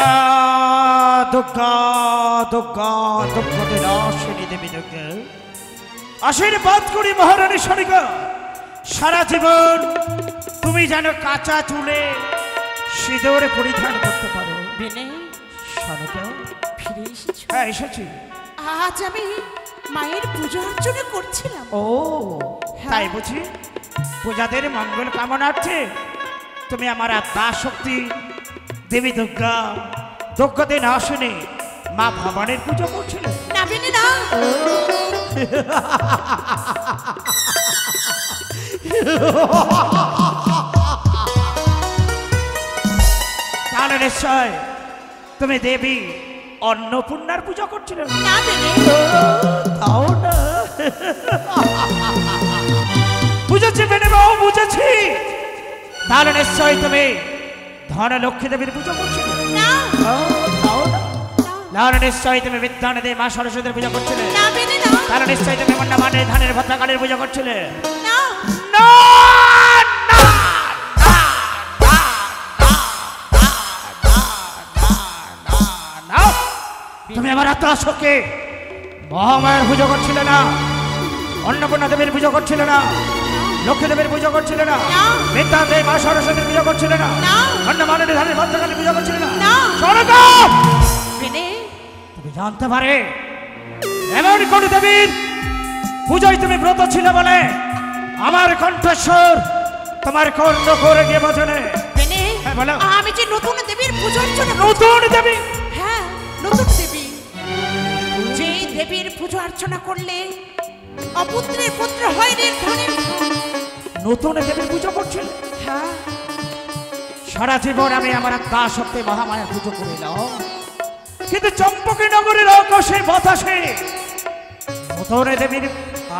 দুর্গা দুর্গা দুর্গা দুর্গা বিনাশিনী দেবী দুর্গা আশীর্বাদ করি মহারানী সনিকা সারা জীবন তুমি যেন কাঁচা চুলে সিঁদুর পরিধান করতে পারো। বেনে সনিকা ফিরে এসেছো? হ্যাঁ এসেছি। আজ আমি মায়ের পূজা অর্চনা করছিলাম। ও তাই বুঝি? পূজাদের মঙ্গল কামনার্থে তুমি আমার আত্মা শক্তি দেবী দুর্গা দুর্গাতে না শুনে মা ভবানীর পুজো করছিলে? না বেনে না, তাহলে নিশ্চয় তুমি দেবী অন্নপূর্ণার পূজা করছিলে? না বেনে, তাও না। বুঝেছি বেনে বাবু, বুঝেছি। তাহলে নিশ্চয় তুমি ধনলক্ষ্মী দেবীর পুজো করছিলে? না তাও না। তাহলে নিশ্চয়ই তুমি বিদ্যানদী মা সরস্বতীর পূজা করছিলে? না বেনে না, তাহলে নিশ্চয়ই তুমি মন্ডামানের ধানের ভদ্রাকালের পূজা করছিলে? না না না তুমি আমার আত্মাশকে মহামায়ার পুজো করছিলে না, অন্নপূর্ণা দেবীর পুজো করছিলে না, লক্ষ্মী দেবীর পুজো করছিলে না, বিদ্যানদী মা সরস্বতীর পুজো করছিলে না, মন্ডামানের ধানের ভদ্রাকালের পূজা করছিলে না? শোনো বেনে, তুমি জানতে পারে এমন কোন দেবীর পূজায় তুমি ব্রত ছিল বলে আমার কণ্ঠস্বর তোমার কর্ণ করে গিয়ে বাজনে? বেনে হ্যাঁ বলো। আমি যে নতুন দেবীর পূজা অর্চনা নতুন দেবী? হ্যাঁ নতুন দেবী, যেই দেবীর পূজা অর্চনা করলে অপুত্রের পুত্র হয় নির্ধনের। নতুন দেবীর পুজো করছিল? হ্যাঁ সারা জীবন আমি আমার আত্মা সত্যি মহামায়ার পুজো করিলাম, কিন্তু চম্পকী নগরের আকাশে বাতাসে নতুন দেবীর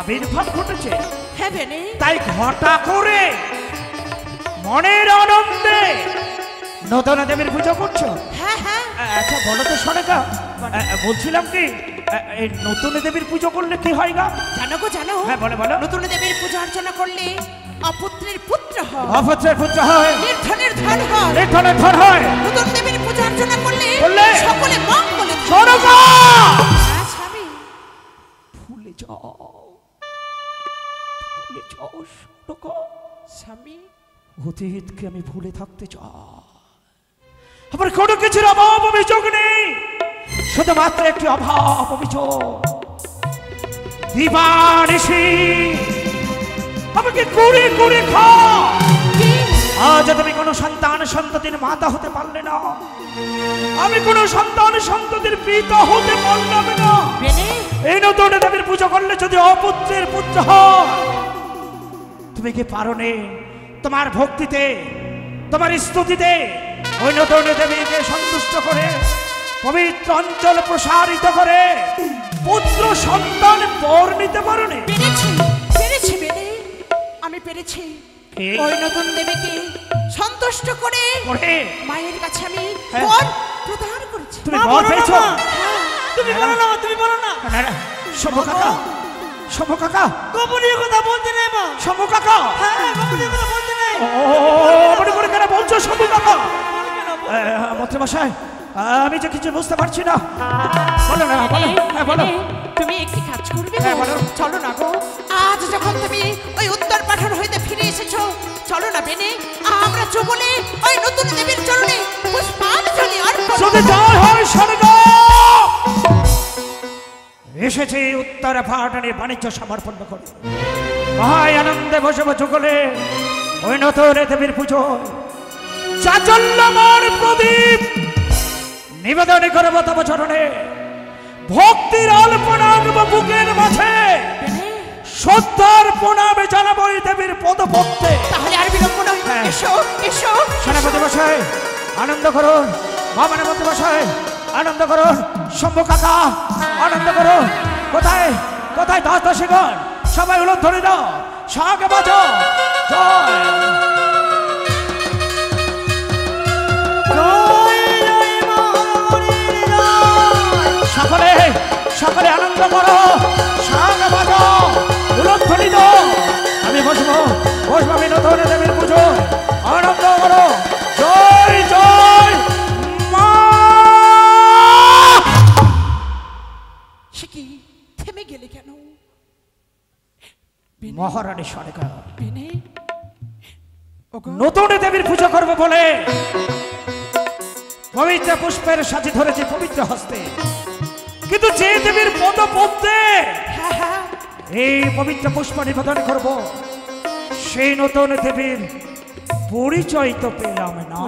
আবির্ভাব ঘটেছে। হ্যাঁ বেনে, তাই ঘটা করে মনের আনন্দে নতুন দেবীর পুজো করছো? হ্যাঁ হ্যাঁ আচ্ছা বলো তো সনেকা, বলছিলাম কি এই নতুন দেবীর পুজো করলে কি হয় গা? জানো গো জানো? হ্যাঁ বলো বলো। নতুন দেবীর পূজা অর্চনা করলে অপুত্রের পুত্র হয়, অপুত্রের পুত্র হয়, নির্ধনের ধন হয়, নির্ধনের ধন হয়। নতুন দেবীর পূজা অর্চনা করলে সকলে মঙ্গলে থাকে। সনেকা হ্যাঁ স্বামী, ভুলে যাও, ভুলে যাও সনেকা। স্বামী অতীতকে আমি ভুলে থাকতে চাই। আমার কোনো কিছুর অভাব অভিযোগ নেই, শুধুমাত্র একটি অভাব অভিযোগ। দিবানিশি আমাকে কুড়ে কুড়ে খাও। আজ তুমি কোনো সন্তান সন্ততির মাতা হতে পারলে না, আমি কোনো সন্তান সন্ততির পিতা হতে পারলাম না। এই নতুন দেবীর পুজো করলে যদি অপুত্রের পুত্র হয়, তুমি কি পারো নে তোমার ভক্তিতে তোমার স্তুতিতে ওই নতুন দেবীকে সন্তুষ্ট করে পবিত্র অঞ্চল প্রসারিত করে পুত্র সন্তান বর নিতে পারো নে? পেরেছি পেরেছি বেনে, আমি পেরেছি। ওই নতুন দেবীকে সন্তুষ্ট করে মায়ের কাছে আমি বর প্রদান করেছি। তুমি বর পেয়েছো? তুমি বলো না, তুমি বলো না। শম্ভু কাকা, শম্ভু কাকা গোপনীয় কথা বলতে নেই মা। শম্ভু কাকা, হ্যাঁ গোপনীয় কথা বলতে নেই। মনে করে কেন বলছো শম্ভু কাকা? মন্ত্রীমশাই আমি যে কিছু বুঝতে পারছি না, বলো না বলো। হ্যাঁ বলো। তুমি একটি কাজ করবে? হ্যাঁ বলো। চলো না গো, আজ যখন তুমি ওই উত্তর পাঠান হইতে ফিরে এসেছো, চলো না বেনে আমরা চবলে ওই নতুন দেবীর চরণে পুষ্পাঞ্জলি অর্পণ। যদি জয় হয় স্বর্গ এসেছে উত্তর পাঠানে বাণিজ্য সমর্পণ করে মহায় আনন্দে বসে যুগলে ওই নতুন দেবীর পুজো চাচল্যমান প্রদীপ নিবেদন করব তব চরণে। ভক্তির আলপনা বুকের মাঝে শ্রদ্ধার প্রণামে জানাবো এই দেবীর পদপদ্মে। তাহলে আর বিলম্ব নয়, এসো এসো। সেনাপতি মশাই আনন্দ করুন, বাবানের মন্ত্রী মশাই আনন্দ করুন, শম্ভু কাকা আনন্দ করুন। কোথায় কোথায় দাস দাসীগণ সবাই উলট ধরে দাও, শাক বাজো। সকলে সকলে আনন্দ করো, শাক বাজো, উলট ধরে দাও। আমি বসবো বসবো আমি নতুন দেবীর পুজো। আনন্দ করো, জয় জয় মা। মহারানী সরেকা নতুন দেবীর পূজা করবো বলে পবিত্র পুষ্পের সাথে ধরেছে পবিত্র হস্তে, কিন্তু যে দেবীর পদ পদ্মে এই পবিত্র পুষ্প নিবেদন করব সেই নতুন দেবীর পরিচয় তো পেলাম না।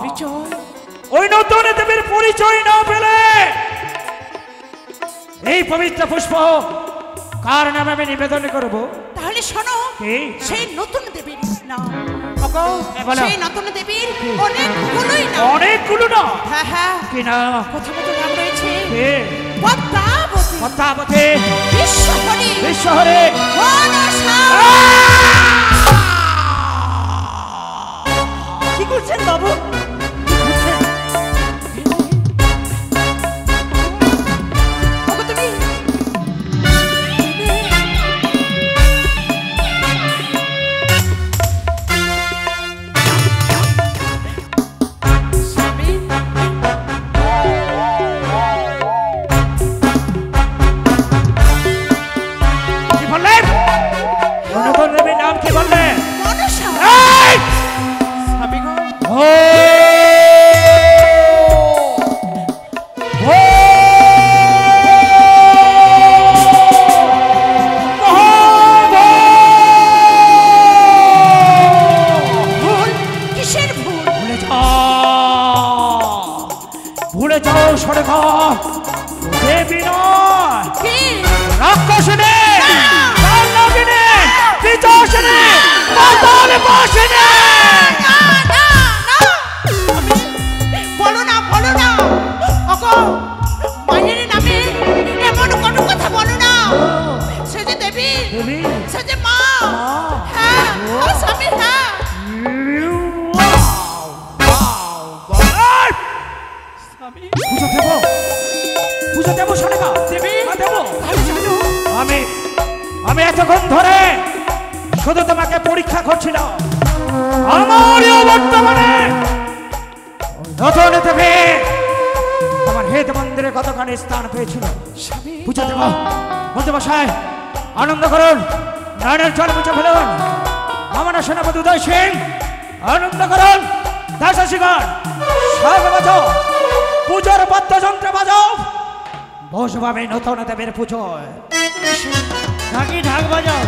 ওই নতুন দেবীর পরিচয় না পেলে এই পবিত্র পুষ্প কার নামে আমি নিবেদন করব? তাহলে শোনো, সেই নতুন দেবীর নাম সেই নতুন দেবীর অনেকগুলো না। হ্যাঁ হ্যাঁ, কি না? প্রথমত নাম রয়েছে পদ্মাবতী, পদ্মাবতী, বিশ্বহরি, বিশ্বহরি, মনসা। কি করছেন বাবু? আমি এতক্ষণ ধরে শুধু তোমাকে পরীক্ষা করছিলাম, আমার বর্তমানে নতুন দেবী আমার হেদ মন্দিরে কতখানি স্থান পেয়েছিল বুঝে দেব। বলতে বসায় আনন্দ করুন, নয়নের জল মুছে ফেলুন। আমার সেনাপতি উদয় সিং আনন্দ করুন, দাসাশিগণ সব বাজাও, পুজোর বাদ্যযন্ত্র বাজাও, বসবো আমি নতুন দেবীর পুজোয়। ঢাকি ঢাক বাজাও।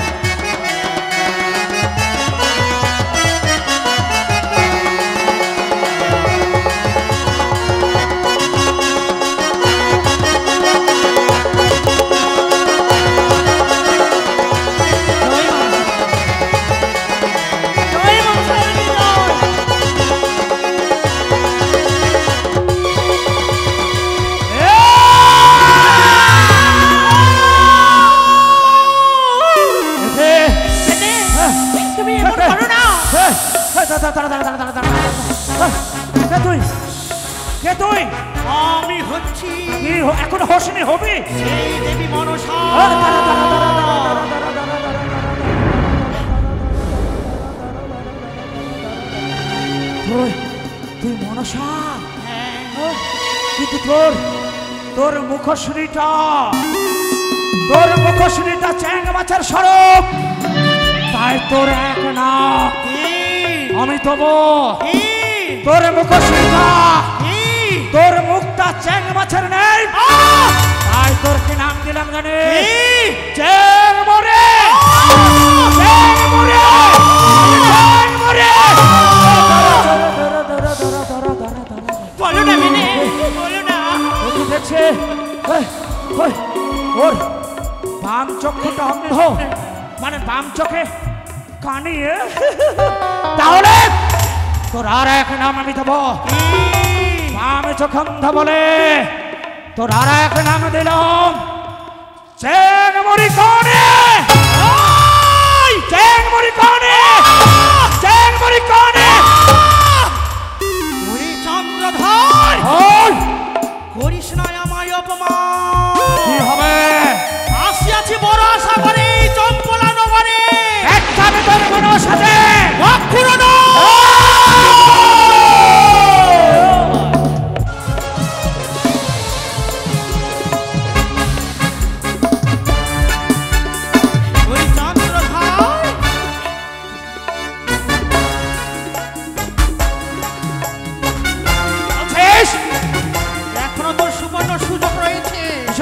আমি হচ্ছি এখন হোসনি হবে সেই দেবী মনসা। তুই মনসা, কিন্তু তোর মুখশ্রীটা চ্যাং মাছের স্বরূপ, তাই তোর এক না। আমি তবু তোর মুখটা চ্যাং মাছের নেই, তাই তোর কি নাম দিলাম জানি? চ্যাং মরে, চ্যাং মরে, চ্যাং মরে। বলো না মেনে, বলো না। দেখছে ওর বাম চক্ষুটা অন্ধ, মানে বাম চোখে কানিয়ে, তাহলে তোর আর এক নাম আমি দেবো। বাম চোখ অন্ধ বলে তোর আর এক নাম দিলাম চ্যাং মরি কানে, চ্যাং মরি কানে, চ্যাং মরি কানে। চন্দ্রধর করিস না আমায় অপমান। কি হবে? আসিয়াছি বড় আশা করে চম্পলা নগরে, একটা বেতন মনোর সাথে কখনো না। ওই চন্দ্রধর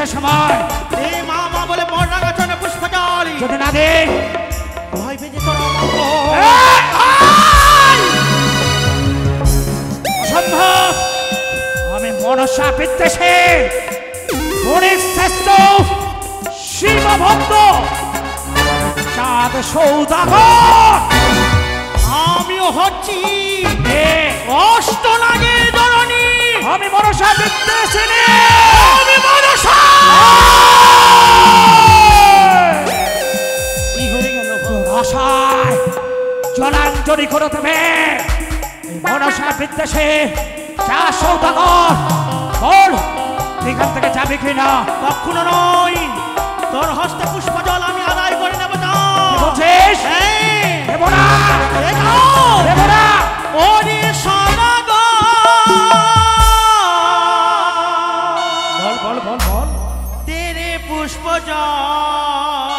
কিসের সময়? এই মা মা বলে বড় গাছনে পুষ্প জল যদি না দে ভয় পেয়ে তোর অমঙ্গল। অসম্ভব! আমি মনসা বিদ্বেষে অনেক শ্রেষ্ঠ শিবভক্ত চাঁদ সৌদাগর। আমিও হচ্ছি এ, কষ্ট লাগে ধরণী। আমি মনসা বিদ্বেষে আমি মনসা। কি হয়ে গেল? আশায় জলাঞ্জলি করে দেবে এই মনসা বিদ্বেষে চা সৌদাগর। বল এখান থেকে যাবে কিনা? কখনো নয়, তোর হস্তে পুষ্প জল আমি আদায় করে নেব। বলছিস দেব না, দেব না। ওরে সদাগর, বল বল বল বল। তেরে পুষ্প জল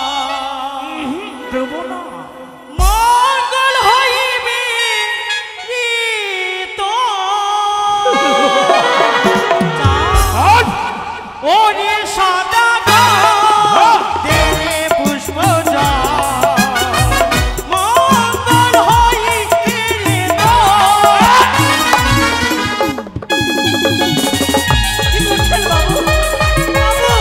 দেব না। মঙ্গল হইবে রে তোর। ওরে সদাগর, তেরে পুষ্প জল মঙ্গল হইবে রে তোর। কি করছেন বাবু? বাবু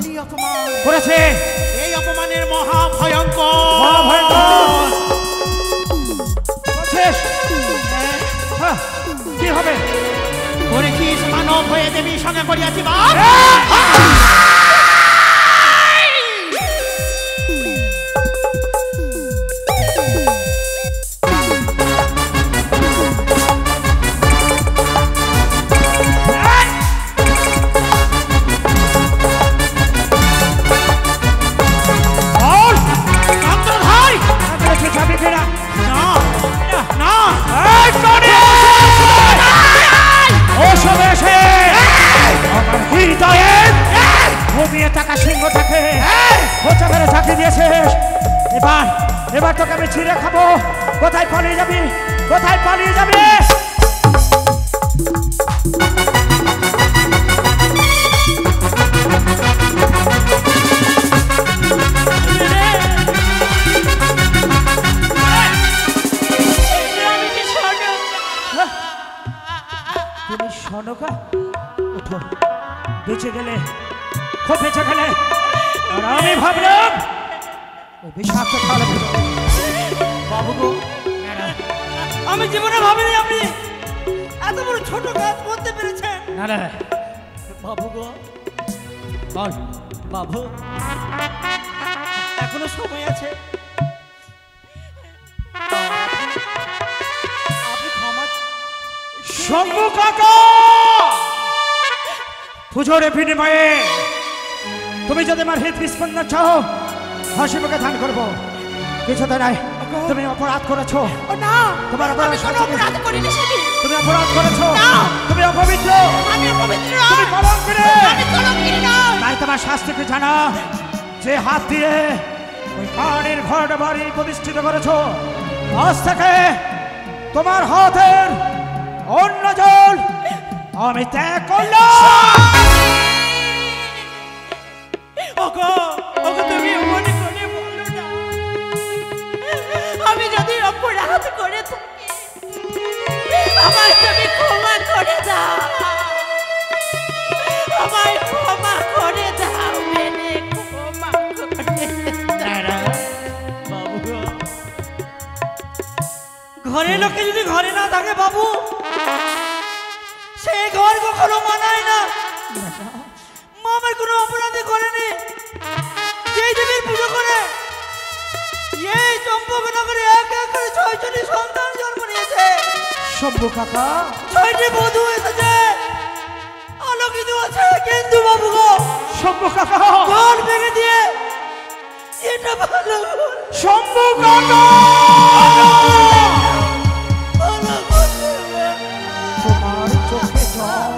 বলি অপমান করেছে। এই অপমানের মহা ভয়ঙ্কর কি হবে? করে কি মানব হয়ে দেবীর সঙ্গে করিয়াছি বাপ? এবার তোকে আমি ছিঁড়ে খাবো। কোথায় পালিয়ে যাবি? কোথায় পালিয়ে যাবি? তুমি সনকা উঠো, বেঁচে গেলে, খুব বেঁচে গেলে। আর আমি ভাবলাম বিষাক্ত খালে বাবু গো, আমি জীবনে ভাবিনি আপনি এত বড় ছোট কাজ করতে পেরেছেন। বাবু গো, বল বাবু, এখনো সময় আছে, আপনি ক্ষমা। শম্ভু কাকা, পুজোর বিনিময়ে তুমি যদি আমার হৃদ বিস্পন্দন চাও, হাসি মুখে দান করবো। কিছুতে নাই, তুমি অপরাধ করেছো। তোমার অপরাধ করিনি। তুমি অপরাধ করেছো। তুমি অপবিত্র। তুমি কলঙ্কিনী। তাই তোমার শাস্তিকে জানা, যে হাত দিয়ে ওই কানের ঘর বাড়ি প্রতিষ্ঠিত করেছো, আজ থেকে তোমার হাতের অন্য জল আমি ত্যাগ করলাম। তুমি মনে করে বলো না, আমি যদি অপরাধ করে থাকি আমায় তুমি ক্ষমা করে দাও, আমায় ক্ষমা করে দাও, মেনে ক্ষমা করে দাও। বাবু গো, ঘরের লোকে যদি ঘরে না থাকে বাবু, সে ঘর কখনো মানায় না। আমার কোনো অপরাধী করেনি, যেই দেবীর পুজো করে এই চম্পকনগরে এক এক করে ৬টি সন্তান জন্ম নিয়েছে। শম্ভু কাকা, ৬টি বধূ এসেছে, আলোকিত আছে, কিন্তু বাবু গো, শম্ভু কাকা ঘর ভেঙে দিয়ে এটা ভালো। শম্ভু কাকা, তোমার চোখে জল।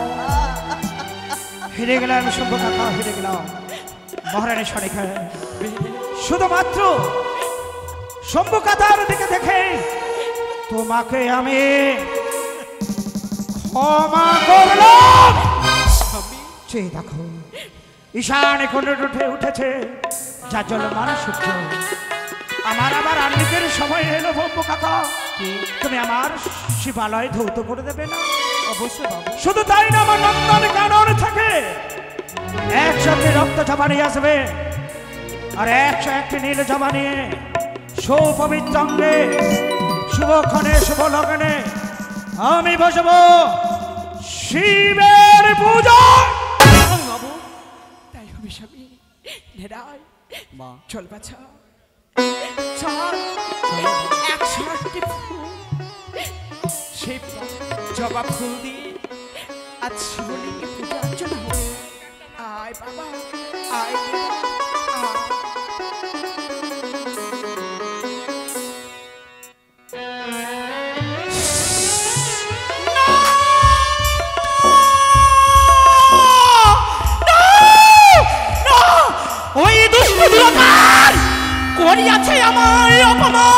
হেরে গেলাম শম্ভু কাকা, হেরে গেলাম। মহারানী সরেখা শুধুমাত্র শম্ভু কাকার দিকে দেখে তোমাকে আমি ক্ষমা করলাম। চেয়ে দেখো, ঈশানে কোণে উঠেছে যার জল মানুষ সূর্য। আমার আবার আন্নিকের সময় এলো শম্ভু কাকা, তুমি আমার শিবালয় ধৌত করে দেবে না? অবশ্যই বাবু। শুধু তাই না, আমার নন্দন কানন থেকে 100টি রক্ত জমা নিয়ে আসবে, আর 101টি নীল জমা নিয়ে সুপবিত্র অঙ্গে শুভক্ষণে শুভ লগ্নে আমি বসবো শিবের পূজা। বাবু, তাই হবে স্বামী। নেড়াই মা, চল বাছা, চল। 108টি ফুল, সেই জবা ফুল দিয়ে আজ শিবলিঙ্গে পূজা অর্চনা হবে। আয় বাবা, আয় বাবা, আয়। ওই দুষ্ট দুরাকার করিয়াছে আমার অপমান।